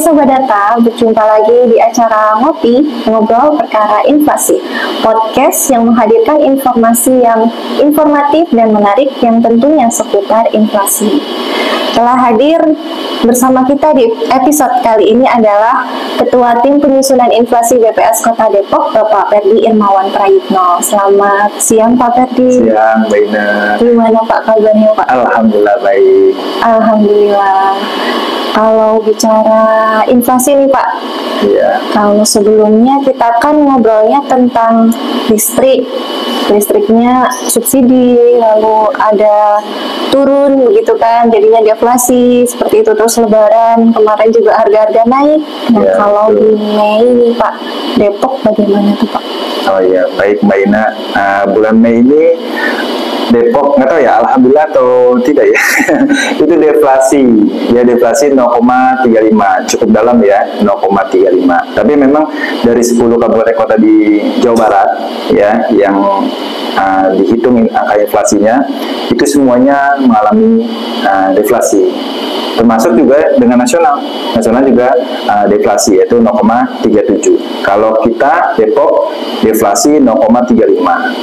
Sobat Data, berjumpa lagi di acara Ngopi, Ngobrol Perkara Inflasi, podcast yang menghadirkan informasi yang informatif dan menarik yang tentunya seputar inflasi. Telah hadir bersama kita di episode kali ini adalah Ketua Tim Penyusunan Inflasi BPS Kota Depok, Bapak Ferdi Irmawan Prayitno. Selamat siang Pak Ferdi. Siang, Mbak Ina. Gimana Pak kabarnya Pak? Alhamdulillah baik. Alhamdulillah. Kalau bicara inflasi nih Pak, Iya. kalau sebelumnya kita kan ngobrolnya tentang listriknya subsidi, lalu ada turun begitu kan, jadinya deflasi seperti itu, terus Lebaran kemarin juga harga-harga naik. Nah Ya, kalau betul. di Mei nih Pak, Depok bagaimana tuh Pak? Oh iya, baik Mbak Ina. Bulan Mei ini Depok nggak tahu ya, alhamdulillah atau tidak ya. Itu deflasi, ya deflasi 0,35, cukup dalam ya, 0,35. Tapi memang dari 10 kabupaten kota di Jawa Barat ya, yang dihitung angka inflasinya, itu semuanya mengalami deflasi. Termasuk juga dengan nasional juga deflasi, yaitu 0,37. Kalau kita Depok deflasi 0,35.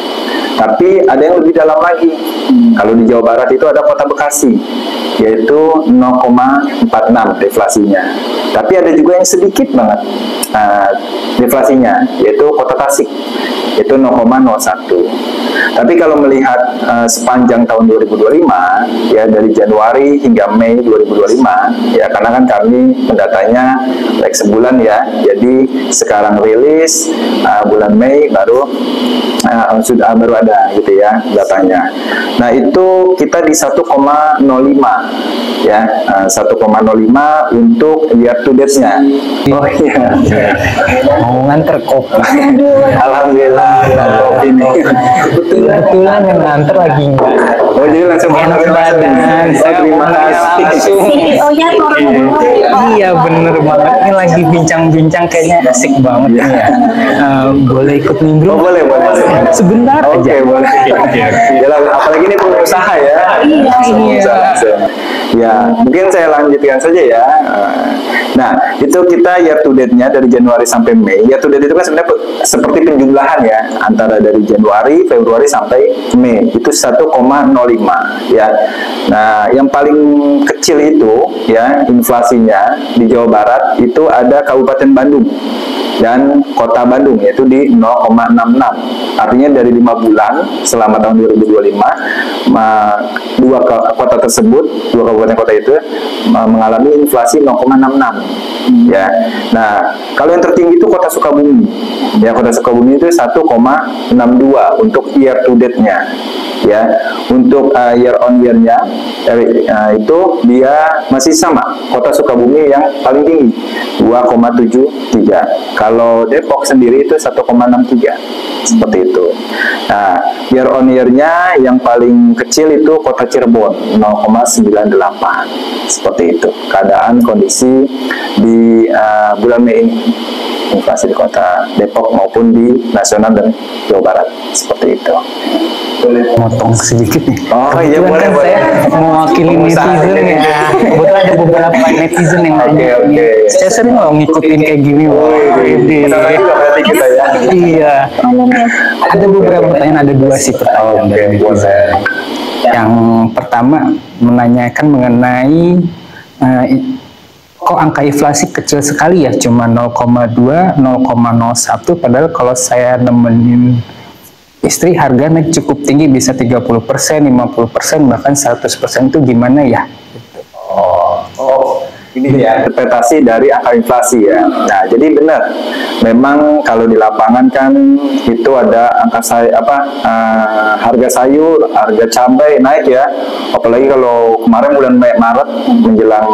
Tapi ada yang lebih dalam lagi. Kalau di Jawa Barat itu ada Kota Bekasi, yaitu 0,46 deflasinya. Tapi ada juga yang sedikit banget deflasinya, yaitu Kota Tasik, itu 0,01. Tapi kalau melihat sepanjang tahun 2025, ya dari Januari hingga Mei 2025, ya karena kan kami pendatanya sebulan ya, jadi sekarang rilis bulan Mei baru baru ada gitu ya datanya. Nah itu kita di 1,05 ya, 1,05 untuk year to date-nya. Oh iya. Mau nganter kopi. Alhamdulillah kopi ini. Kebetulan yang nganter lagi enggak. Oh jadi langsung Enak badan. Terima kasih. CEO-nya orang dulu. Iya bener banget. Ini lagi bincang-bincang kayaknya asik banget nih ya. Boleh ikut nimbrung? Oh boleh. Sebentar Oke, aja. boleh. Yalah, apalagi ini pengusaha ya. Iya. Ya, mungkin saya lanjutkan saja ya. Nah, itu kita year to date-nya dari Januari sampai Mei. Year to date itu kan sebenarnya seperti penjumlahan ya, antara dari Januari, Februari sampai Mei. Itu 1,05 ya. Nah, yang paling kecil itu ya inflasinya di Jawa Barat itu ada Kabupaten Bandung dan Kota Bandung, yaitu di 0,66. Artinya dari 5 bulan selama tahun 2025 dua kota tersebut, dua kabupaten kota itu mengalami inflasi 0,66 ya. Nah kalau yang tertinggi itu Kota Sukabumi ya, Kota Sukabumi itu 1,62 untuk year to date-nya ya. Untuk year on year-nya itu dia masih sama, Kota Sukabumi yang paling tinggi 2,73. Kalau Depok sendiri itu 1,63 seperti itu. Nah year on year-nya yang paling kecil itu Kota Cirebon 0,98 seperti itu keadaan kondisi di bulan Mei ini, inflasi di Kota Depok maupun di nasional dan Jawa Barat seperti itu. Boleh motong sedikit nih. Oh iya boleh. Saya mewakili netizen ya. Betul ada beberapa netizen yang nanya. Oke. Saya sering loh ngikutin kayak gini. Sama juga berarti kita ya. Iya. Ada beberapa pertanyaan, ada dua sih pertanyaan dari netizen. Yang pertama menanyakan mengenai kok angka inflasi kecil sekali ya, cuma 0,2, 0,01, padahal kalau saya nemenin istri harga naik cukup tinggi, bisa 30%, 50%, bahkan 100%, itu gimana ya? Ini ya interpretasi dari angka inflasi ya. Nah, jadi benar. Memang kalau di lapangan kan itu ada angka harga sayur, harga cabai naik ya. Apalagi kalau kemarin bulan Maret menjelang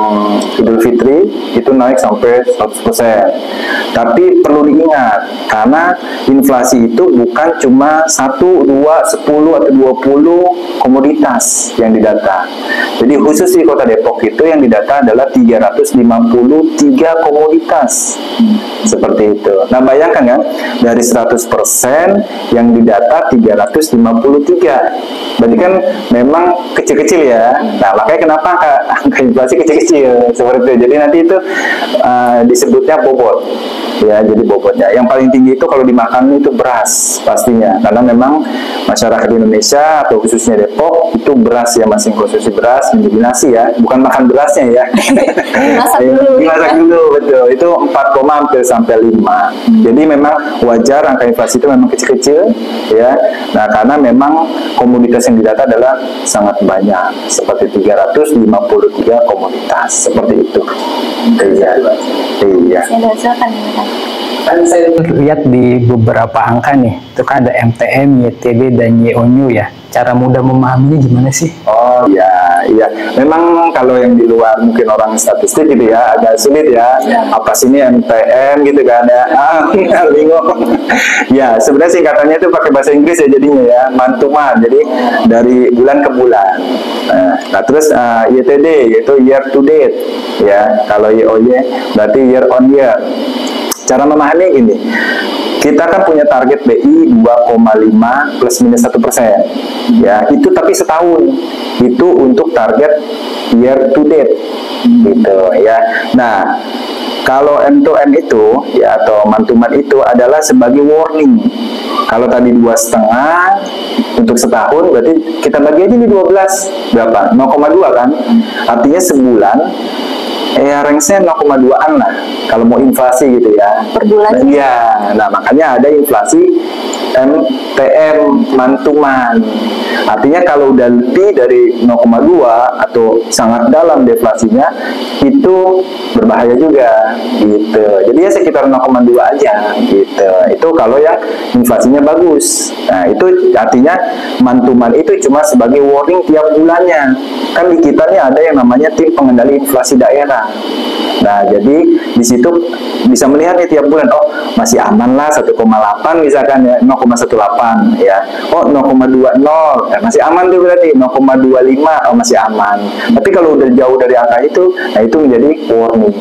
Idul Fitri itu naik sampai 100%. Tapi perlu diingat karena inflasi itu bukan cuma 1, 2, 10 atau 20 komoditas yang didata. Jadi khusus di Kota Depok itu yang didata adalah 353 komoditas. Seperti itu. Nah, bayangkan kan, dari 100% yang didata 353. Berarti kan memang kecil-kecil ya. Nah, makanya kenapa angka inflasi kecil-kecil seperti itu. Jadi nanti itu disebutnya bobot. Ya, jadi bobotnya. Yang paling tinggi itu kalau dimakan itu beras pastinya. Karena memang masyarakat Indonesia atau khususnya Depok itu beras ya, masih konsumsi beras menjadi nasi ya. Bukan makan berasnya ya. Dimasak dulu, betul. Itu 4, hampir sampai 5. Jadi memang wajar angka inflasi itu memang kecil-kecil ya. Nah, karena memang komoditas yang didata adalah sangat banyak, seperti 353 komoditas seperti itu. Iya. Kan saya lihat di beberapa angka nih, itu kan ada MTM, YTD, dan YONU ya. Cara mudah memahaminya gimana sih? Oh iya, iya. Memang kalau yang di luar mungkin orang statistik gitu ya, agak sulit ya. Apa sih ini MTM gitu kan ya? Bingung. Ya, sebenarnya singkatannya itu pakai bahasa Inggris ya jadinya ya, mantuman. Jadi dari bulan ke bulan. Nah, terus YTD yaitu year to date ya. Kalau YOY berarti year on year. Cara memahami ini, kita kan punya target BI 2,5 plus minus 1%. Ya, itu tapi setahun. Itu untuk target year to date. Gitu ya. Nah, kalau M2M itu ya atau mantuman itu adalah sebagai warning. Kalau tadi 2,5 untuk setahun, berarti kita bagi aja di 12 berapa? 0,2 kan? Artinya sebulan range-nya 0,2-an lah kalau mau inflasi gitu ya. Per bulan? Iya, nah makanya ada inflasi MTM mantuman. Artinya kalau udah lebih dari 0,2 atau sangat dalam deflasinya itu berbahaya juga gitu. Jadi ya sekitar 0,2 aja gitu. Itu kalau yang inflasinya bagus. Nah, itu artinya mantuman itu cuma sebagai warning tiap bulannya. Kan di kita nih ada yang namanya tim pengendali inflasi daerah. Nah, jadi di situ bisa melihat nih tiap bulan, oh masih aman lah 1,8 misalkan ya, 0,18 ya. Oh 0,20 masih aman tuh berarti 0,25 oh masih aman. Tapi kalau udah jauh dari angka itu, nah itu menjadi warning.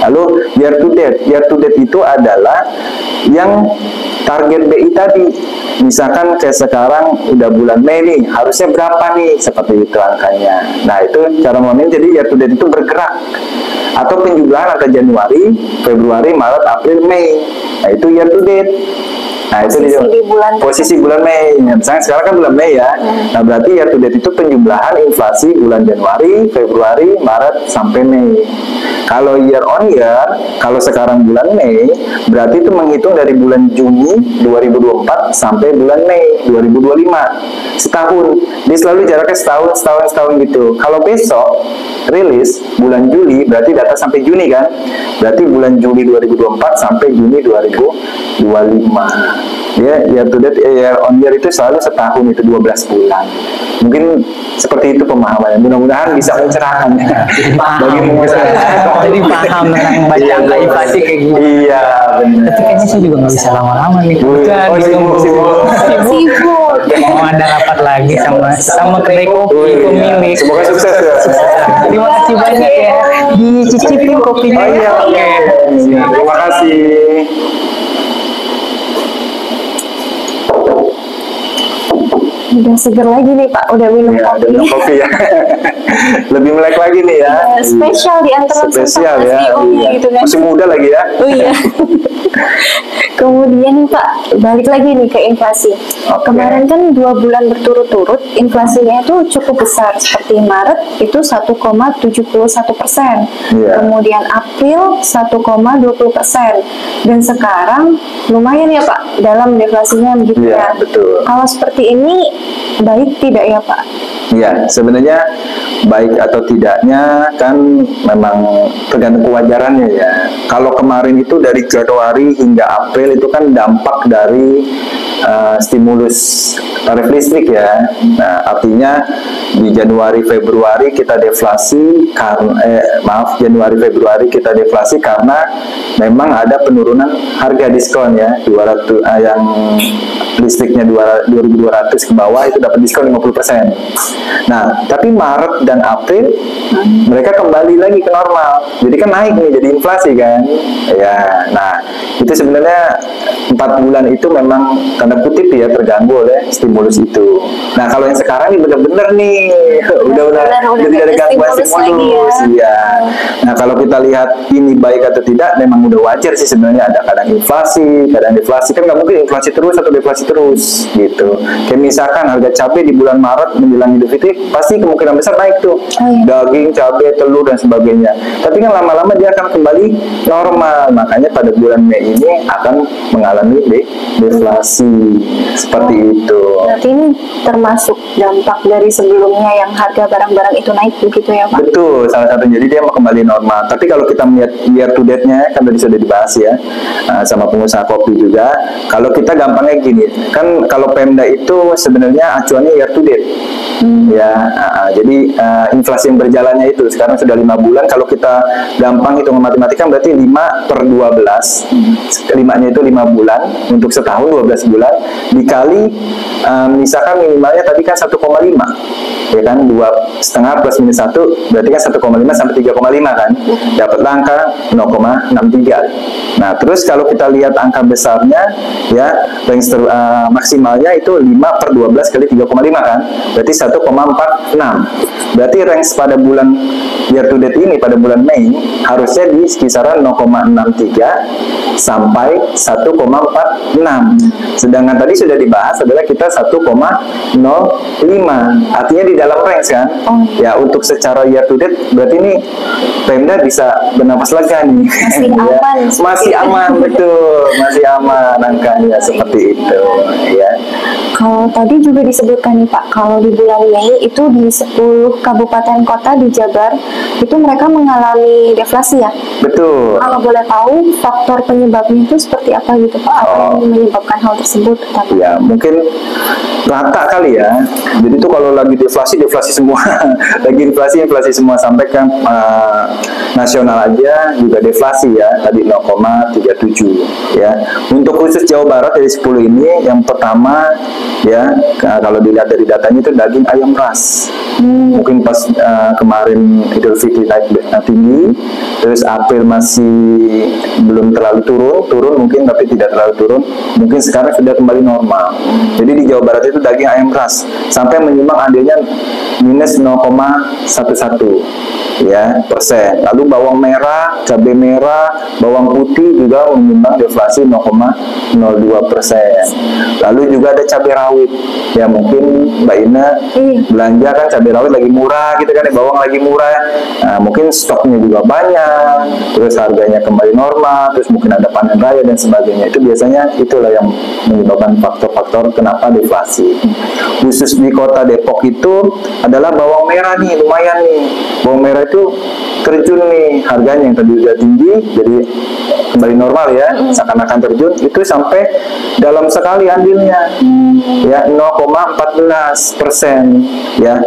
Lalu year to date itu adalah yang target BI tadi. Misalkan kayak sekarang udah bulan Mei nih, harusnya berapa nih? Seperti itu angkanya. Nah, itu cara memahami, jadi year to date itu bergerak. Atau penjumlahan angka Januari, Februari, Maret, April, Mei. Nah, itu year to date. Nah, itu posisi bulan Mei. Misalnya sekarang kan bulan Mei ya. Nah, berarti year to date itu penjumlahan inflasi bulan Januari, Februari, Maret, sampai Mei. Kalau year on year, kalau sekarang bulan Mei, berarti itu menghitung dari bulan Juni 2024 sampai bulan Mei 2025. Setahun. Dia selalu jaraknya setahun gitu. Kalau besok rilis bulan Juli, berarti data sampai Juni kan? Berarti bulan Juli 2024 sampai Juni 2025. Ya, year to date, year on year itu selalu setahun, itu 12 bulan. Mungkin seperti itu pemahamannya. Mudah-mudahan bisa mencerahkan bagi pengusaha. Jadi paham tentang baca angka inflasi kayak gini. Iya, benar. Tapi kayaknya sih juga nggak bisa lama-lama nih. Sibuk. Mau ada rapat lagi sama kedai kopi pemilik. Semoga sukses ya. Terima kasih banyak ya. Dicicipin kopinya. Oh iya, oke. Terima kasih. Udah seger lagi nih Pak, udah minum ya, kopi. Udah minum kopi ya. Lebih melek lagi nih ya. Spesial di antara spesial ya. iya. Gitu kan. Masih muda lagi ya. Oh iya. Kemudian nih Pak, balik lagi nih ke inflasi. Kemarin kan 2 bulan berturut-turut inflasinya itu cukup besar. Seperti Maret itu 1,71%. Kemudian April 1,20%. Dan sekarang lumayan ya Pak dalam deflasinya begitu ya. Betul. Kalau seperti ini baik tidak ya Pak? Ya, sebenarnya baik atau tidaknya kan memang tergantung kewajarannya ya. Kalau kemarin itu dari Januari hingga April itu kan dampak dari stimulus tarif listrik ya. Nah, artinya di Januari Februari kita deflasi karena Januari Februari kita deflasi karena memang ada penurunan harga diskon ya 200 yang listriknya 2.200 ke bawah itu dapat diskon 50%. Nah, tapi Maret dan April mereka kembali lagi ke normal. Jadi kan naik nih, jadi inflasi kan. Ya, nah itu sebenarnya 4 bulan itu memang tanda kutip ya terganggu oleh stimulus itu. Nah, kalau yang sekarang ini benar-benar nih udah tidak ada gangguan stimulus ya. Nah, kalau kita lihat ini baik atau tidak, memang udah wajar sih sebenarnya, ada kadang inflasi, kadang deflasi, kan nggak mungkin inflasi terus atau deflasi terus gitu. Kayak misalkan harga cabai di bulan Maret menjelang Idul Fitri pasti kemungkinan besar naik tuh, daging, cabai, telur dan sebagainya. Tapi kan lama-lama dia akan kembali normal. Makanya pada bulan Mei ini akan mengalami deflasi seperti itu. Berarti ini termasuk dampak dari sebelumnya yang harga barang-barang itu naik begitu ya Pak? Betul, salah satu. Jadi dia mau kembali normal. Tapi kalau kita melihat year to date-nya kan tadi sudah dibahas ya sama pengusaha kopi juga. Kalau kita gampangnya gini, kan kalau Pemda itu sebenarnya acuannya year to date. Ya, jadi inflasi yang berjalannya itu sekarang sudah 5 bulan. Kalau kita gampang hitung matematika berarti 5/12. 5-nya itu 5 bulan untuk setahun 12 bulan dikali misalkan minimalnya tadi kan 1,5 ya kan, 2,5 plus minus 1 berarti kan 1,5 sampai 3,5 kan, dapat angka 0,63. Nah, terus kalau kita lihat angka besarnya ya, range maksimalnya itu 5/12 kali 3,5 kan, berarti 1,46. Berarti range pada bulan year to date ini pada bulan Mei harusnya di kisaran 0,63 sampai 1,46. Sedangkan tadi sudah dibahas adalah kita 1,05. Artinya di dalam range kan. Ya, untuk secara year to date berarti ini Pemda bisa bernafas lega nih. Masih aman. Masih aman, betul. Masih aman angkanya seperti itu ya. Kalau tadi juga disebutkan nih Pak, kalau di bulan Mei itu di 10 kabupaten kota di Jabar itu mereka mengalami deflasi ya? Betul. Kalau boleh tahu faktor penyebabnya itu seperti apa gitu Pak? Apa yang menyebabkan hal tersebut? Ya, mungkin rata kali ya. Jadi itu kalau lagi deflasi semua. Lagi inflasi semua, sampai kan nasional aja juga deflasi ya. Tadi 0,37 ya. Untuk khusus Jawa Barat dari 10 ini yang pertama ya, kalau dilihat dari datanya itu daging ayam ras. Mungkin pas kemarin Idul Fitri naik tinggi, terus April masih belum terlalu turun mungkin, tapi tidak terlalu turun, mungkin sekarang sudah kembali normal. Jadi di Jawa Barat itu daging ayam ras sampai menyumbang andilnya minus 0,11 ya persen. Lalu bawang merah, cabai merah, bawang putih juga menyumbang deflasi 0,02%. Lalu juga ada cabai rawit ya, mungkin Mbak Ina belanja kan cabai rawit lagi murah gitu kan, bawang lagi murah, nah, mungkin stoknya juga banyak, terus harganya kembali normal, terus mungkin ada panen raya dan sebagainya. Itu biasanya itulah yang menyebabkan faktor-faktor kenapa deflasi. Khusus di kota Depok itu adalah bawang merah nih, lumayan nih. Bawang merah itu terjun nih, harganya yang tadi udah tinggi jadi kembali normal ya, seakan-akan terjun itu sampai dalam sekali andilnya ya 0,14% ya,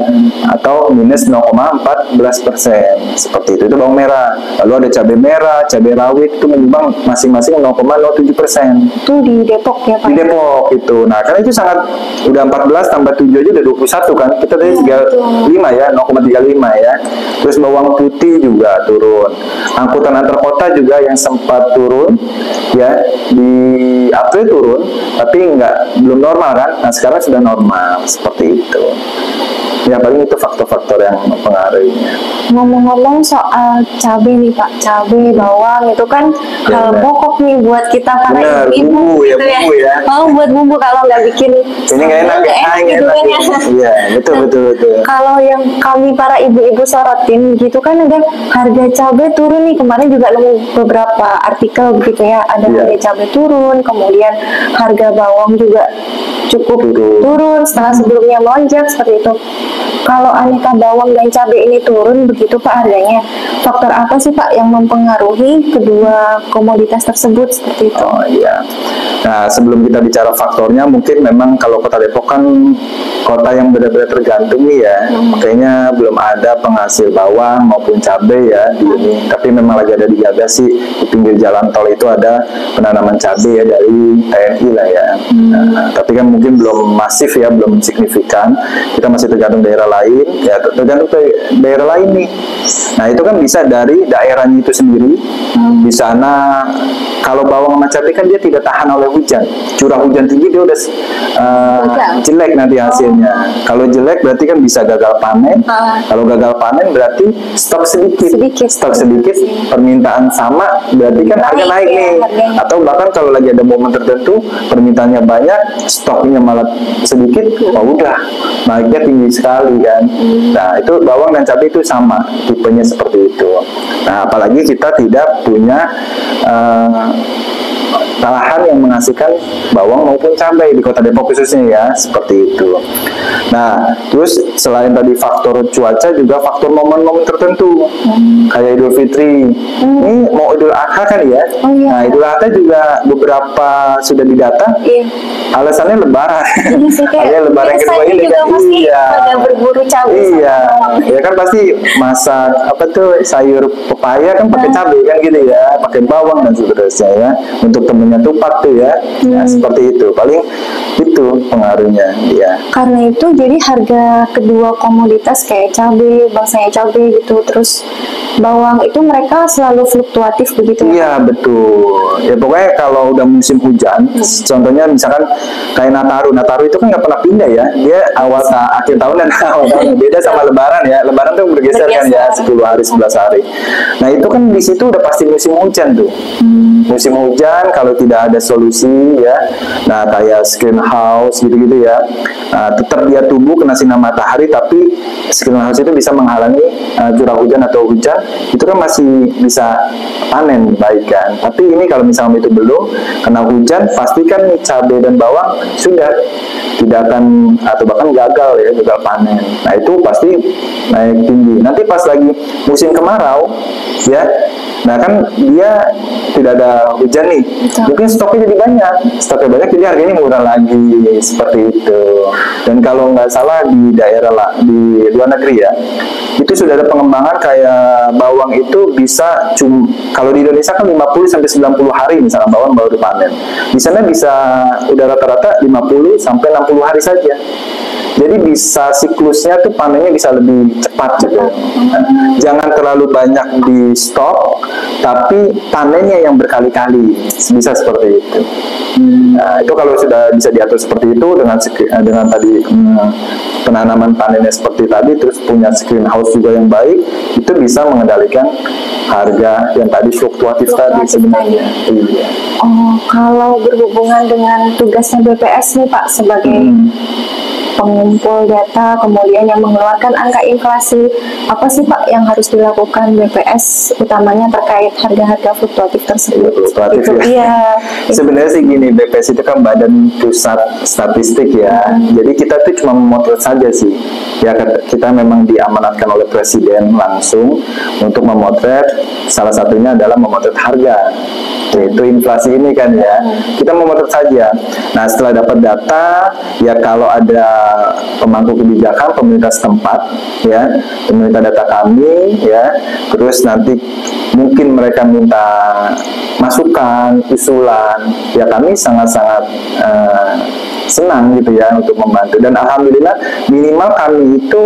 atau minus 0,14% seperti itu bawang merah. Lalu ada cabai merah, cabai rawit itu menyumbang masing-masing 0,07%. Itu di Depok ya Pak? Di Depok itu. Nah, karena itu sangat udah 14 tambah 7 aja udah 21 kan. Kita tadi 35 ya, 0,35 ya. Terus bawang putih juga turun. Angkutan antar kota juga yang sempat turun ya, di April turun tapi belum normal kan. Nah, sekarang sudah normal seperti itu. Ya, paling itu faktor-faktor yang mempengaruhinya. Ngomong-ngomong soal cabai nih Pak, cabai, bawang itu kan hal pokok nih buat kita para ibu-ibu gitu ya. Mau buat bumbu kalau nggak bikin ini nggak enak gitu kan ya. Iya, betul. Kalau yang kami para ibu-ibu sorotin gitu kan, ada harga cabai turun nih, kemarin juga nemu beberapa artikel begitu ya, ada harga cabai turun, kemudian harga bawang juga cukup turun setelah sebelumnya melonjak seperti itu. Kalau aneka bawang dan cabai ini turun begitu Pak harganya. Faktor apa sih Pak yang mempengaruhi kedua komoditas tersebut seperti itu? Oh iya. Nah, sebelum kita bicara faktornya, mungkin memang kalau Kota Depok kan kota yang benar-benar tergantung nih ya. Makanya belum ada penghasil bawang maupun cabai ya di ini. Tapi memang lagi ada digagas sih, di pinggir jalan tol itu ada penanaman cabai ya dari TNI lah ya. Nah, tapi kan mungkin belum masif ya, belum signifikan. Kita masih tergantung daerah lain, ya tergantung daerah lain nih. Nah, itu kan bisa dari daerahnya itu sendiri. Di sana kalau bawang sama cabai kan dia tidak tahan oleh hujan. Curah hujan tinggi dia udah jelek nanti hasilnya. Kalau jelek berarti kan bisa gagal panen. Kalau gagal panen berarti stok sedikit. Stok sedikit, permintaan sama, berarti kan harga naik nih. Atau bahkan kalau lagi ada momen tertentu permintaannya banyak, stoknya malah sedikit, oh udah naiknya tinggi sekali kan. Nah, itu bawang dan cabai itu sama tipenya seperti itu. Nah, apalagi kita tidak punya lahan yang menghasilkan bawang maupun cabai di Kota Depok khususnya ya, seperti itu. Nah, terus selain tadi faktor cuaca, juga faktor momen-momen tertentu kayak Idul Fitri. Ini mau Idul Adha kan ya. Nah, Idul Adha juga beberapa sudah didata. Alasannya Lebaran. Hanya Lebaran kedua ini kan. Iya. Pada berburu cabai. Iya. Ya kan pasti masak apa tuh sayur pepaya kan pakai cabai kan gitu ya, pakai bawang dan seterusnya ya. Untuk temennya tupat tuh ya. Nah, seperti itu. Paling itu pengaruhnya ya. Karena itu jadi harga kedua komoditas kayak cabai, bangsanya cabai gitu, terus bawang itu mereka selalu fluktuatif begitu ya? Iya betul. Ya pokoknya kalau udah musim hujan, contohnya misalkan kayak Nataru itu kan nggak pernah pindah ya. Dia akhir tahun dan awal tahun. Beda sama Lebaran ya. Lebaran tuh bergeser kan ya 10 hari 11 hari. Nah itu kan di situ udah pasti musim hujan tuh. Musim hujan kalau tidak ada solusi ya. Nah kayak greenhouse gitu-gitu ya. Nah, tetap dia tumbuh kena sinar matahari, tapi greenhouse itu bisa menghalangi curah hujan atau hujan, itu kan masih bisa panen baik kan. Tapi ini kalau misalnya itu belum kena hujan, pastikan cabai dan bawang sudah tidak akan atau bahkan gagal ya, gagal panen. Nah itu pasti naik tinggi. Nanti pas lagi musim kemarau ya, nah kan dia tidak ada hujan nih, mungkin stoknya jadi banyak, jadi harganya murah lagi seperti itu. Dan kalau nggak salah di daerah di luar negeri ya, itu sudah ada pengembangan kayak bawang itu bisa kalau di Indonesia kan 50 sampai 90 hari misalnya bawang baru panen. Di sana bisa udah rata-rata 50 sampai 60 hari saja. Jadi bisa siklusnya tuh panennya bisa lebih cepat gitu. Jangan terlalu banyak di stok, tapi panennya yang berkali-kali, bisa seperti itu. Nah, itu kalau sudah bisa diatur seperti itu dengan tadi penanaman panennya seperti tadi, terus punya greenhouse juga yang baik, itu bisa mengendalikan harga yang tadi fluktuatif tadi sebenarnya. Iya. Oh, kalau berhubungan dengan tugasnya BPS nih Pak sebagai pengumpul data, kemudian yang mengeluarkan angka inflasi, apa sih Pak yang harus dilakukan BPS utamanya terkait harga-harga fluktuatif tersebut? Fluktuatif ya. Iya. Sebenarnya sih gini, BPS itu kan Badan Pusat Statistik ya. Jadi kita tuh cuma memotret saja sih. Ya kita memang diamanatkan oleh Presiden langsung untuk memotret, salah satunya adalah memotret harga, yaitu inflasi ini kan ya. Kita memotret saja. Nah setelah dapat data, ya kalau ada pemangku kebijakan pemerintah setempat ya, pemerintah data kami ya, terus nanti mungkin mereka minta masukan, usulan, ya kami sangat-sangat senang gitu ya untuk membantu. Dan alhamdulillah minimal kami itu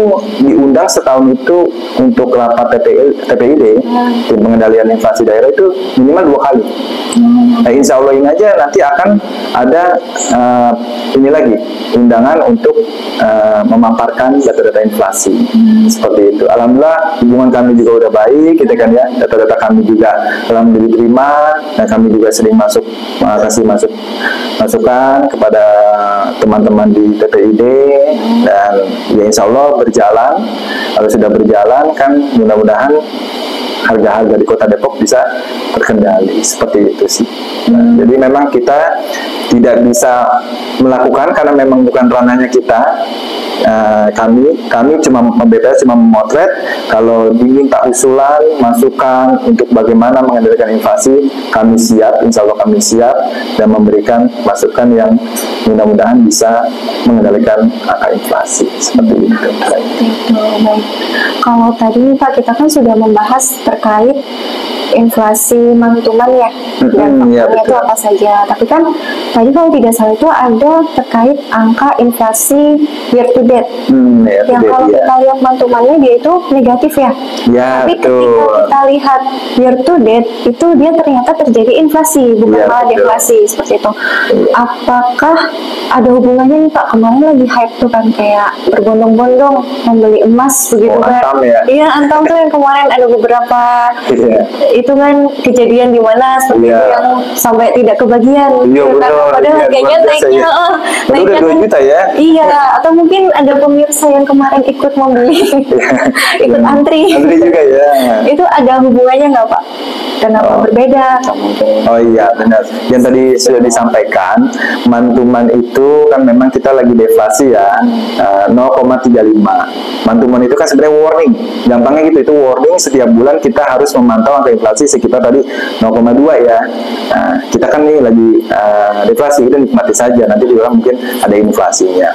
diundang setahun itu untuk rapat TPID, tim pengendalian inflasi daerah itu minimal 2 kali. Nah, insya Allah ini aja nanti akan ada ini lagi undangan untuk memaparkan data-data inflasi seperti itu. Alhamdulillah hubungan kami juga udah baik gitu kan ya, data-data kami juga alhamdulillah diterima, dan kami juga sering kasih masukan kepada teman-teman di TPID, dan ya insya Allah berjalan. Kalau sudah berjalan kan mudah-mudahan harga-harga di Kota Depok bisa terkendali seperti itu sih. Nah, jadi memang kita tidak bisa melakukan karena memang bukan ranahnya kita kami cuma BPS cuma memotret. Kalau diminta usulan, masukan untuk bagaimana mengendalikan inflasi, kami siap, insya Allah kami siap dan memberikan masukan yang mudah-mudahan bisa mengendalikan angka inflasi seperti itu. Baik. Kalau tadi Pak kita kan sudah membahas terkait inflasi month-to-month ya, dan ya, faktornya itu apa saja. Tapi kan tadi kalau tidak salah itu ada terkait angka inflasi year to date. Yang kalau kita lihat month-to-month-nya dia itu negatif ya. Tapi ketika kita lihat year to date itu dia ternyata terjadi inflasi, bukan malah deflasi seperti itu. Apakah ada hubungannya nih Pak? Kemarin lagi hype tuh kan kayak berbondong-bondong membeli emas begitu kan? Antam ya? Iya, antam tuh yang kemarin ada beberapa itu kan kejadian di mana seperti itu yang sampai tidak kebagian. Iya betul. Padahal harganya naiknya udah 2 juta ya? Iya, atau mungkin ada pemirsa yang kemarin ikut membeli, ikut antri. Antri juga ya. Itu ada hubungannya nggak Pak? Kenapa berbeda atau mungkin? Oh iya benar. Yang tadi sudah disampaikan, mantuman itu kan memang kita lagi deflasi ya, 0,35. Mantuman itu kan sebenarnya warning. Gampangnya gitu, itu warning setiap bulan kita harus memantau angka inflasi sekitar tadi 0,2 ya. Nah, kita kan nih lagi deflasi, itu nikmati saja. Nanti juga mungkin ada inflasinya.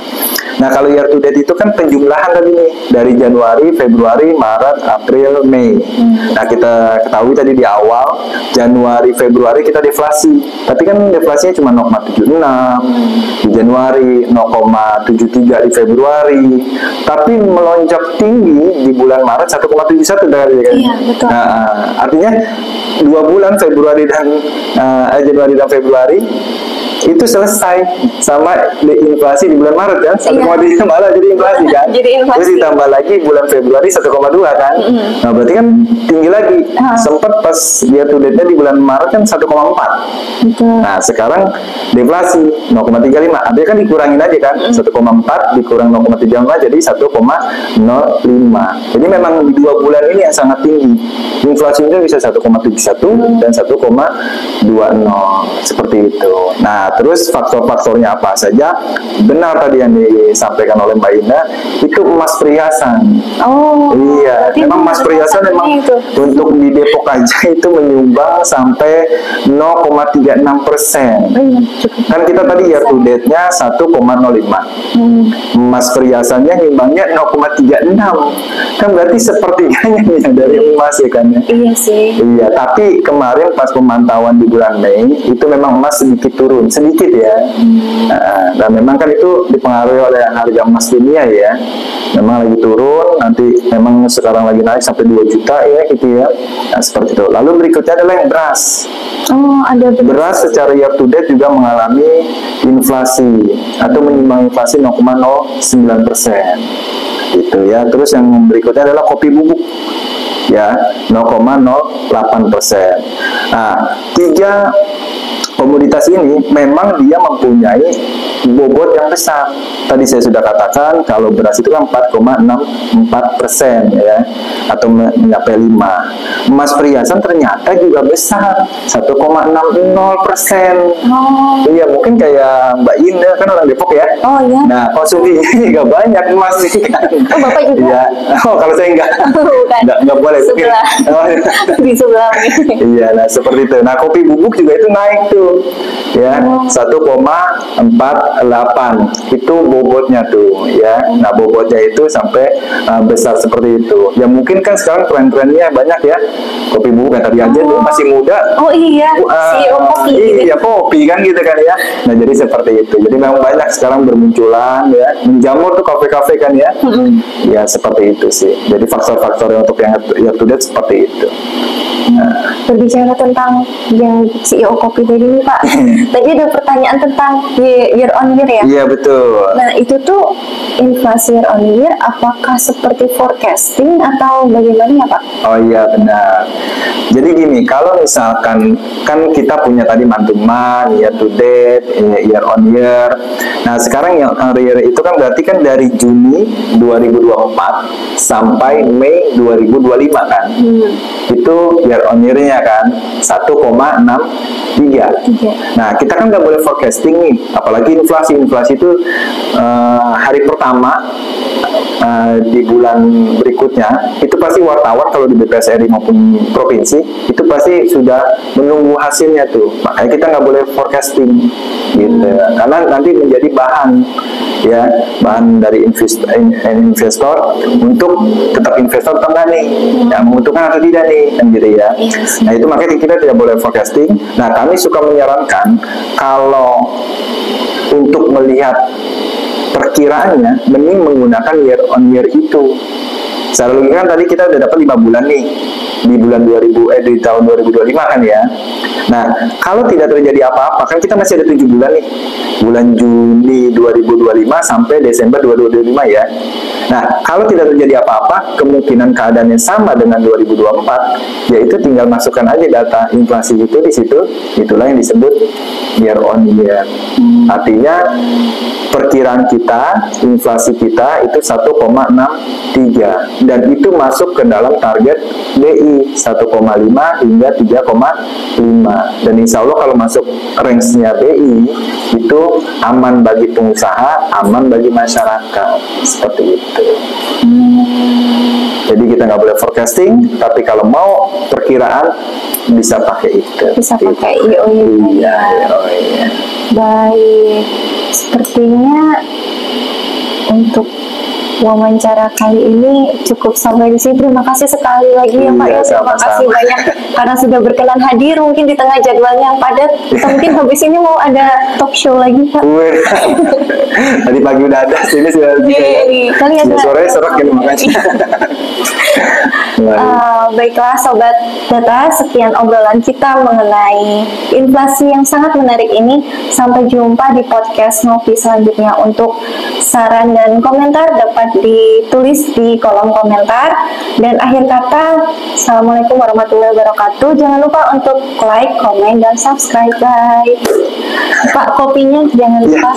Nah kalau year to date itu kan penjumlahan tadi nih dari Januari, Februari, Maret, April, Mei. Nah kita ketahui tadi di awal Januari, Februari kita deflasi, tapi kan deflasinya cuma 0,76 di Januari, 0,73 di Februari, tapi melonjak tinggi di bulan Maret 1,71 dari kan. Iya, betul. Nah, artinya 2 bulan Februari dan Januari dan Februari itu selesai sama inflasi di bulan Maret kan, 1,3 malah jadi inflasi kan. Jadi inflasi. Terus ditambah lagi bulan Februari 1,2 kan. Nah berarti kan tinggi lagi. Sempat pas dia to date-nya di bulan Maret kan 1,4. Nah sekarang deflasi 0,35. Artinya kan dikurangin aja kan, 1,4 dikurang 0,35 jadi 1,05. Jadi memang di 2 bulan ini yang sangat tinggi. Inflasinya bisa 1,71 dan 1,20 seperti itu. Nah, terus faktor-faktornya apa saja? Benar tadi yang disampaikan oleh Mbak Ina, itu emas perhiasan. Oh, iya, memang emas perhiasan memang untuk di Depok aja itu menyumbang sampai 0,36%. Kan kita tadi year to date-nya 1,05. Emas perhiasannya nyumbangnya 0,36. Kan berarti sepertiganya dari emas ya kan ya? Iya sih. Iya, tapi kemarin pas pemantauan di bulan Mei itu memang emas sedikit turun, sedikit ya. Dan memang kan itu dipengaruhi oleh harga emas dunia ya. Memang lagi turun, nanti memang sekarang lagi naik sampai 2 juta ya gitu ya. Nah, seperti itu. Lalu berikutnya adalah yang beras. Oh, ada beras secara year to date juga mengalami inflasi atau menyumbang inflasi 0,09%. Gitu ya. Terus yang berikutnya adalah kopi bubuk. Ya, 0,08%. Nah, 3 komoditas ini memang dia mempunyai bobot yang besar. Tadi saya sudah katakan kalau beras itu kan 4,64% ya, atau mencapai 5. Emas perhiasan ternyata juga besar, 1,60%. Iya, mungkin kayak Mbak Indah kan orang Depok ya. Oh iya. Nah, konsumsinya juga banyak emas sih kan. Oh, Bapak juga? Iya. Oh, kalau saya enggak. Enggak boleh. Sebelah. Di sebelah. Iya, nah seperti itu. Nah, kopi bubuk juga itu naik tuh. Ya, 1,48 itu bobotnya tuh ya. Nah, bobotnya itu sampai besar seperti itu. Ya mungkin kan sekarang tren-trennya banyak ya. Kopi bubuk yang tadi aja tuh masih muda. Oh iya, CEO kopi. Iya, kopi kan gitu kan ya. Nah, jadi seperti itu. Jadi memang banyak sekarang bermunculan ya. Menjamur tuh kafe-kafe kan ya. Ya, seperti itu sih. Jadi faktor-faktor untuk yang year to date seperti itu. Berbicara tentang yang CEO kopi tadi nih Pak, tadi ada pertanyaan tentang year on year ya? Iya betul. Nah itu tuh inflasi year on year apakah seperti forecasting atau bagaimana ya Pak? Oh iya benar. Jadi gini, kalau misalkan kan kita punya tadi month-to-month, year to date, year on year. Nah sekarang yang year itu kan berarti kan dari Juni 2024 sampai Mei 2025 kan. itu year on year-nya kan 1,63. Nah, kita kan nggak boleh forecasting nih, apalagi inflasi itu hari pertama di bulan berikutnya itu pasti wartawan kalau di BPSRI maupun provinsi itu pasti sudah menunggu hasilnya tuh, makanya kita nggak boleh forecasting gitu, karena nanti menjadi bahan dari investor untuk tetap investor atau enggak nih, yang menguntungkan atau tidak nih, kan gitu ya. Nah itu makanya kita tidak boleh forecasting. Nah kami suka menyarankan kalau untuk melihat perkiraannya mending menggunakan year on year itu. Secara logika kan tadi kita udah dapat 5 bulan nih di bulan di tahun 2025 kan ya. Nah, kalau tidak terjadi apa-apa kan kita masih ada 7 bulan nih. Bulan Juni 2025 sampai Desember 2025 ya. Nah, kalau tidak terjadi apa-apa, kemungkinan keadaannya sama dengan 2024, yaitu tinggal masukkan aja data inflasi itu di situ. Itulah yang disebut year on year. Artinya perkiraan kita, inflasi kita itu 1,63 dan itu masuk ke dalam target BI 1,5 hingga 3,5, dan insya Allah kalau masuk range-nya BI itu aman bagi pengusaha, aman bagi masyarakat, seperti itu. Jadi kita nggak boleh forecasting, tapi kalau mau perkiraan bisa pakai itu. Bisa pakai IOI. Iya. Baik, sepertinya untuk wawancara kali ini cukup sampai di sini. Terima kasih sekali lagi ya Pak ya. Terima kasih banyak karena sudah berkenan hadir mungkin di tengah jadwalnya yang padat. Kita mungkin habis ini mau ada talk show lagi Pak. Tadi pagi udah ada, sini sudah. Kali ada. Sore serak ya, makasih. Baiklah Sobat Data, sekian obrolan kita mengenai inflasi yang sangat menarik ini. Sampai jumpa di podcast Ngopi selanjutnya. Untuk saran dan komentar dapat ditulis di kolom komentar. Dan akhir kata, Assalamualaikum warahmatullahi wabarakatuh. Jangan lupa untuk like, komen, dan subscribe. Bye. Pak, kopinya jangan lupa.